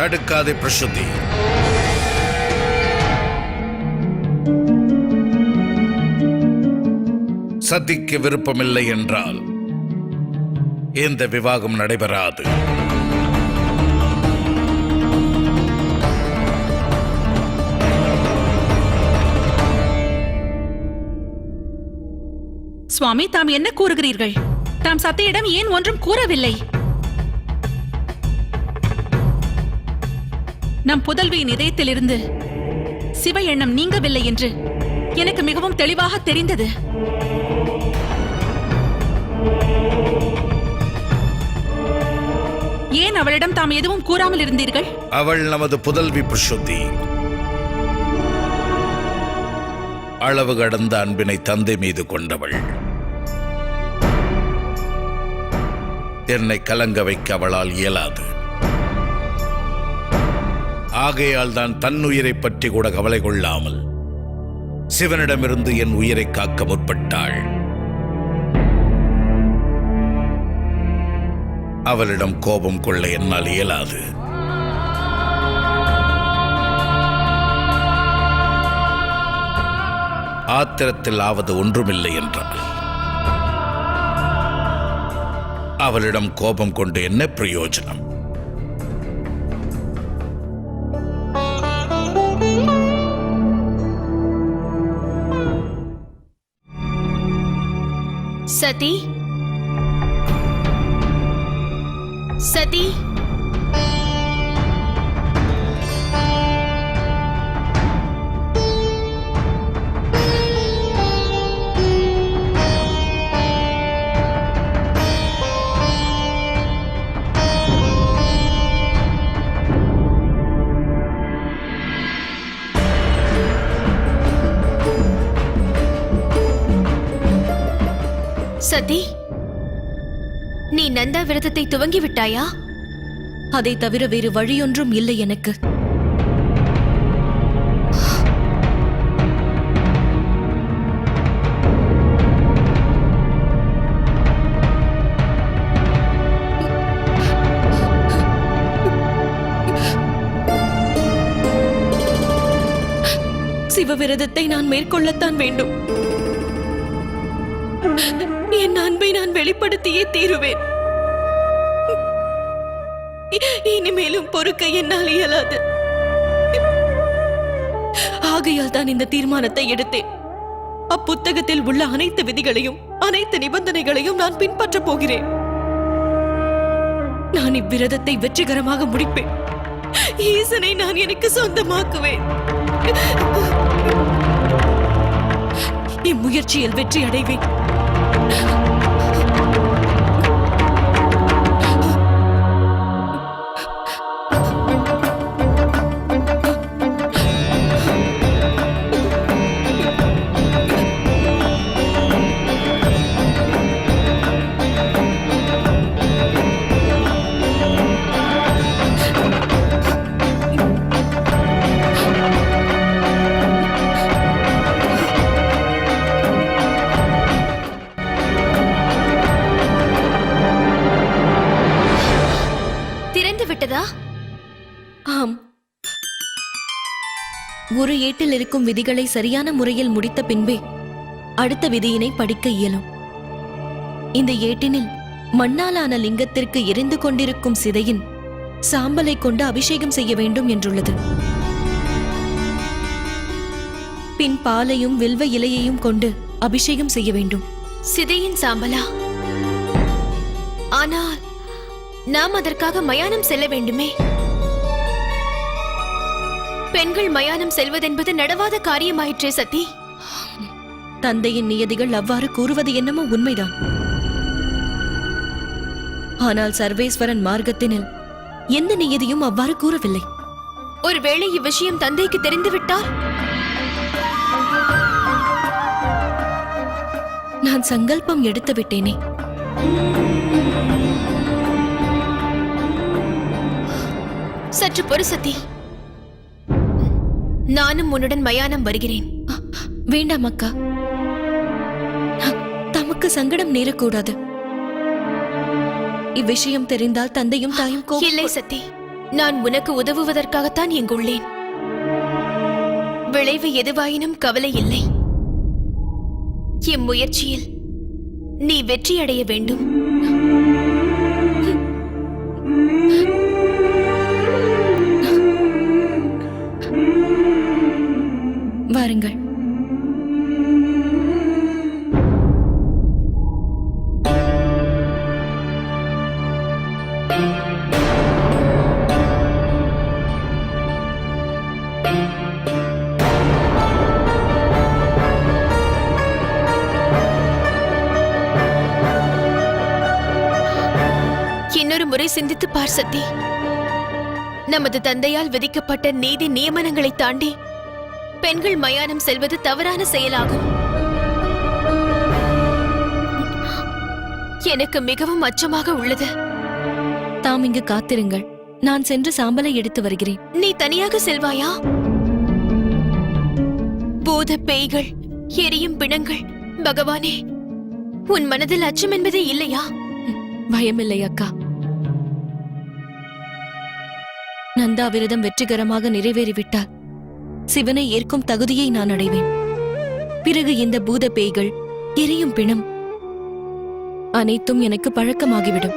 தடுக்காதே பிரசுத்தி. சதிக்கு விருப்பமில்லை என்றால் இந்த விவாகம் நடைபெறாது. சுவாமி, தாம் என்ன கூறுகிறீர்கள்? தாம் சத்தியிடம் ஏன் ஒன்றும் கூறவில்லை? நம் புதல்வியின் இதயத்திலிருந்து சிவ எண்ணம் நீங்கவில்லை என்று எனக்கு மிகவும் தெளிவாக தெரிந்தது. ஏன் அவளிடம் தாம் எதுவும் கூறாமல் இருந்தீர்கள்? அவள் நமது புதல்வி பிரசுத்தி. அளவு கடந்த அன்பினை தந்தை மீது கொண்டவள். என்னை கலங்க வைக்க அவளால் இயலாது. ஆகையால் தான் தன்னுயிரை பற்றி கூட கவலை கொள்ளாமல் சிவனிடமிருந்து என் உயிரை காக்க முற்பட்டாள். அவளிடம் கோபம் கொள்ள என்னால் இயலாது. ஆத்திரத்தில் ஆவது ஒன்றுமில்லை என்றால் அவளிடம் கோபம் கொண்டு என்ன பிரயோஜனம்? சதி, சதி, சதி, நீ நந்தா விரதத்தை துவங்கி விட்டாயா? அதை தவிர வேறு வழியொன்றும் இல்லை எனக்கு. சிவவிரதத்தை நான் மேற்கொள்ளத்தான் வேண்டும். என் அன்பை நான் வெளிப்படுத்தியே தீருவேன். இனிமேலும் பொறுக்க என்னால் இயலாது. ஆகையால் தான் இந்த தீர்மானத்தை எடுத்தேன். அப்புத்தகத்தில் உள்ள அனைத்து விதிகளையும் அனைத்து நிபந்தனைகளையும் நான் பின்பற்றப் போகிறேன். நான் இவ்விரதத்தை வெற்றிகரமாக முடிப்பேன். ஈசனை நான் எனக்கு சொந்தமாக்குவேன். இம்முயற்சியில் வெற்றி அடைவேன். ஆம், ஒரு ஏட்டில் இருக்கும் விதிகளை சரியான முறையில் முடித்த பின்பே அடுத்த விதியினை படிக்க இயலும். இந்த ஏட்டினில் மண்ணாலான லிங்கத்திற்கு எரிந்து கொண்டிருக்கும் சிதையின் சாம்பலை கொண்டு அபிஷேகம் செய்ய வேண்டும் என்றுள்ளது. பின் பாலையும் வில்வ இலையையும் கொண்டு அபிஷேகம் செய்ய வேண்டும். சிதையின் சாம்பலா? ஆனால் நாம் அதற்காக மயானம் செல்ல வேண்டுமே. பெண்கள் மயானம் செல்வதென்பது நடவாத காரியமாயிற்றே சதி. தந்தையின் நியதிகள் அவ்வாறு கூறுவது என்னமோ உண்மைதான். ஆனால் சர்வேஸ்வரன் மார்க்கத்தினில் எந்த நியதியும் அவ்வாறு கூறவில்லை. ஒருவேளை இவ்விஷயம் தந்தைக்கு தெரிந்துவிட்டால்? நான் சங்கல்பம் எடுத்து விட்டேனே. சற்று பொறு சதி. நானும் உன்னுடன் மயானம் வருகிறேன். வேண்டாம் அக்கா, தமக்கு சங்கடம் நேரக்கூடாது. இவ்விஷயம் தெரிந்தால் தந்தையும் தாயும் இல்லை சத்தி, நான் உனக்கு உதவுவதற்காகத்தான் இங்குள்ளேன். விளைவு எதுவாயினும் கவலை இல்லை. இம்முயற்சியில் நீ வெற்றியடைய வேண்டும். வாருங்கள். இன்னொரு முறை சிந்தித்து பார் சத்தி. நமது தந்தையால் விதிக்கப்பட்ட நீதி நியமனங்களை தாண்டி பெண்கள் மயானம் செல்வது தவறான செயலாகும். எனக்கு மிகவும் அச்சமாக உள்ளது. தாம் இங்கு காத்திருங்கள். நான் சென்று சாம்பலை எடுத்து வருகிறேன். நீ தனியாக செல்வாயா? பூத பேய்கள், எரியும் பிணங்கள், பகவானே, உன் மனதில் அச்சம் என்பதே இல்லையா? பயமில்லை அக்கா. நந்தா விரதம் வெற்றிகரமாக நிறைவேறிவிட்டால் சிவனை ஏற்கும் தகுதியை நான் அடைவேன். பிறகு இந்த பூத பேய்கள், எரியும் பிணம் அனைத்தும் எனக்கு பழக்கமாகிவிடும்.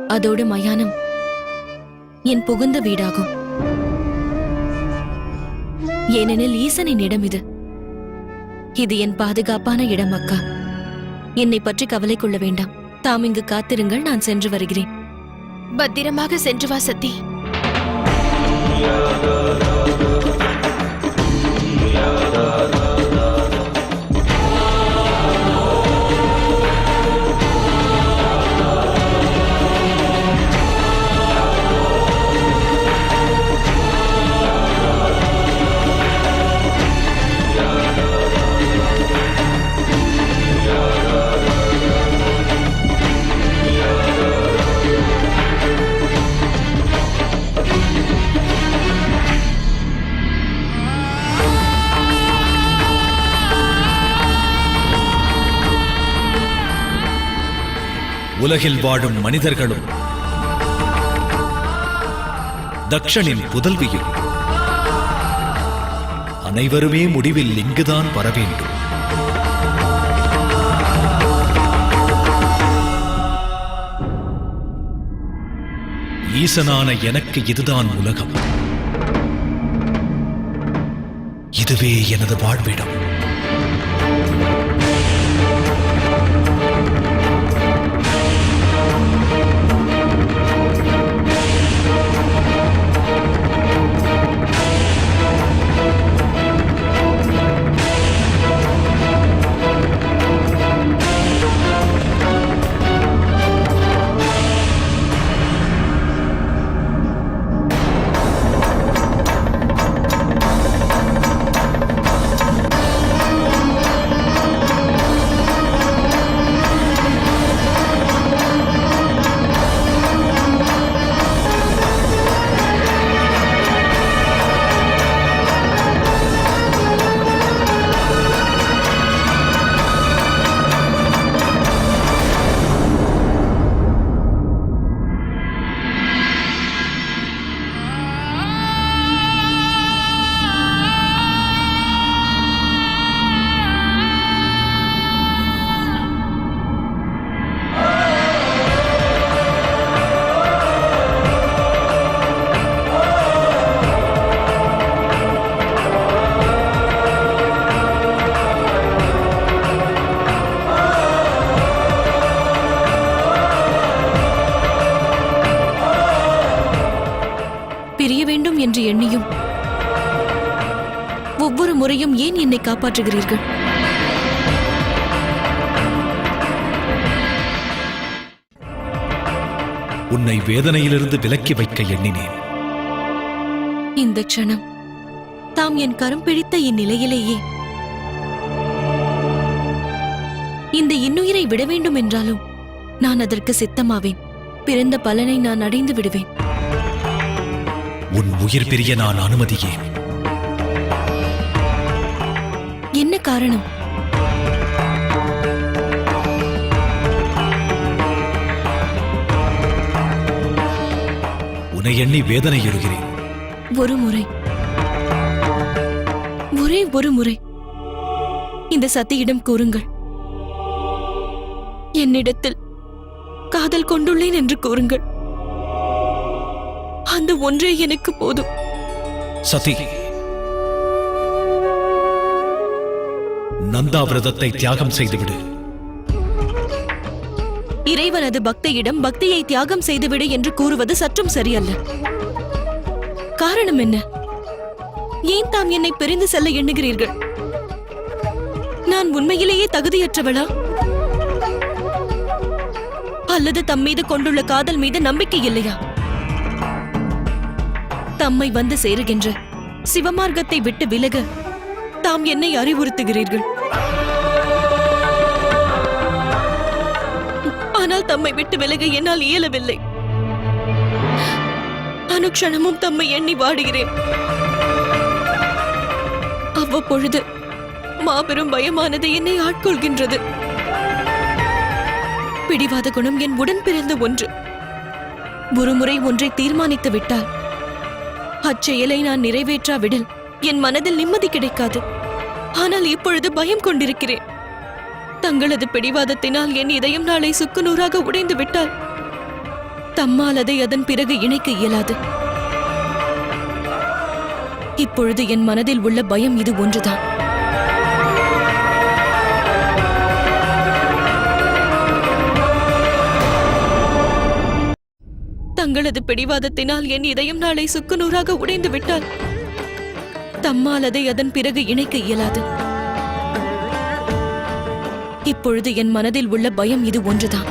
அதோடு மயானம் என் புகுந்த வீடாகும். ஏனெனில் ஈசனின் இடம் இது. இது என் பாதுகாப்பான இடம் அக்கா. என்னை பற்றி கவலை கொள்ள வேண்டாம். தாம் இங்கு காத்திருங்கள். நான் சென்று வருகிறேன். பத்திரமாக சென்று வா சத்தி. உலகில் வாழும் மனிதர்களும் தக்ஷனின் புதல்வியும் அனைவருமே முடிவில் இங்குதான் வரவேண்டும். ஈசனான எனக்கு இதுதான் உலகம். இதுவே எனது வாழ்விடம். என்று எண்ணியும் ஒவ்வொரு முறையும் ஏன் என்னை காப்பாற்றுகிறீர்கள்? உன்னை வேதனையிலிருந்து விலக்கி வைக்க எண்ணினேன். இந்த க்ஷணம் தாம் என் கரம் பிடித்த இந்நிலையிலேயே இந்த இன்னுயிரை விட வேண்டும் என்றாலும் நான் அதற்கு சித்தமாவேன். பிறந்த பலனை நான் அடைந்து விடுவேன். உன் உயிர் பிரிய நான் அனுமதியேன். என்ன காரணம்? உன்னை எண்ணி வேதனையுறுகிறேன். ஒரு முறை, ஒரே ஒரு முறை இந்த சத்தியிடம் கூறுங்கள். என்னிடத்தில் காதல் கொண்டுள்ளேன் என்று கூறுங்கள். அந்த ஒன்றே எனக்கு போதும். சதி, நந்தா விரதத்தை தியாகம் செய்துவிடு. இறைவனது பக்தியிடம் பக்தியை தியாகம் செய்துவிடு என்று கூறுவது சற்றும் சரியல்ல. காரணம் என்ன? ஏன் தாம் என்னை பிரிந்து செல்ல எண்ணுகிறீர்கள்? நான் உண்மையிலேயே தகுதியற்றவளா? அல்லது தம் மீது கொண்டுள்ள காதல் மீது நம்பிக்கை இல்லையா? தம்மை வந்து சேருகின்ற சிவமார்க்கத்தை விட்டு விலக தாம் என்னை அறிவுறுத்துகிறீர்கள். ஆனால் தம்மை விட்டு விலக என்னால் இயலவில்லை. அனுக்ஷணமும் தம்மை எண்ணி வாடுகிறேன். அவ்வப்பொழுது மாபெரும் பயமானது என்னை ஆட்கொள்கின்றது. பிடிவாத குணம் என் உடன் பிறந்த ஒன்று. ஒருமுறை ஒன்றை தீர்மானித்து விட்டால் அச்செயலை நான் நிறைவேற்றாவிடில் என் மனதில் நிம்மதி கிடைக்காது. ஆனால் இப்பொழுது பயம் கொண்டிருக்கிறேன். தங்களது பிடிவாதத்தினால் என் இதயம் நாளை சுக்குநூறாக உடைந்து விட்டால் தம்மால் அதை அதன் பிறகு இணைக்க இயலாது. இப்பொழுது என் மனதில் உள்ள பயம் இது ஒன்றுதான். தங்களது பிடிவாதத்தினால் என் இதயம் நாளை சுக்குநூறாக உடைந்து விட்டால் தம்மால் அதை அதன் பிறகு இணைக்க இயலாது. இப்பொழுது என் மனதில் உள்ள பயம் இது ஒன்றுதான்.